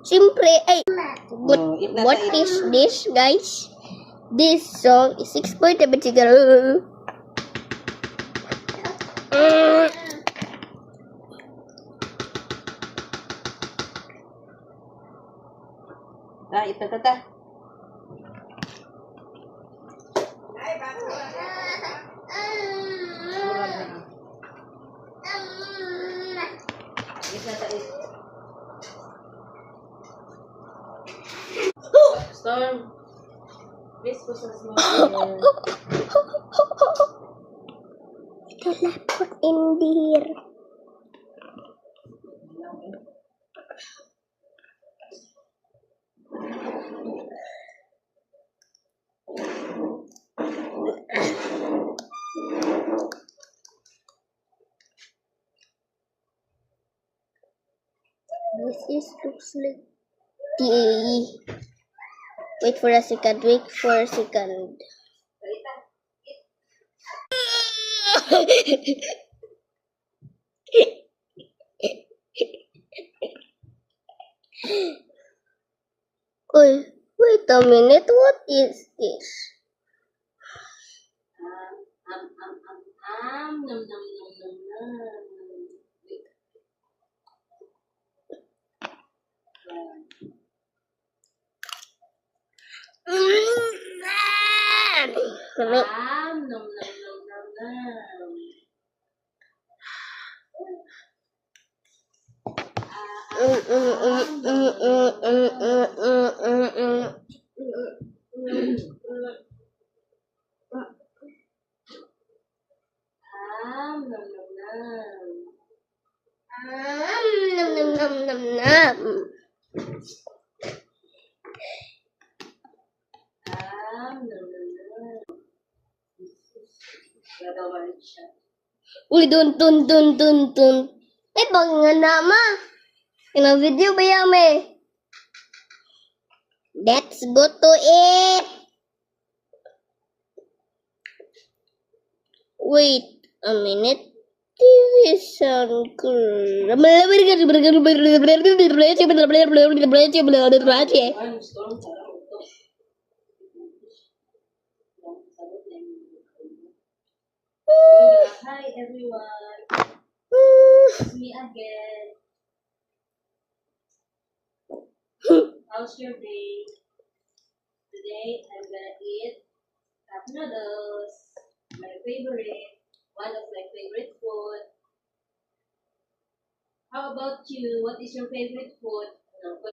Siyempre, ay, Eat na what tayo. is this, guys? This song is 6.7 siguro. Eat na tata. Eat na tayo. Storm. Please put some small. Teleport in here. This looks like TAE. Wait for a second. Wait for a second. Wait a minute. What is this? Nom, nom, nom, nom, nom. Nom, nom, nom, nom, nom. Nom, nom, nom. Nom, nom, nom, nom. Nom, nom, nom. Gadaw balik siya. Uy, dun. Ay, bang nga nama. Ina video ba yame? Let's go to it. Wait a minute. This is Storm, sarap ito. Hi everyone, it's me again. How's your day? Today I'm gonna eat cup noodles, my favorite, one of my favorite food. How about you? What is your favorite food?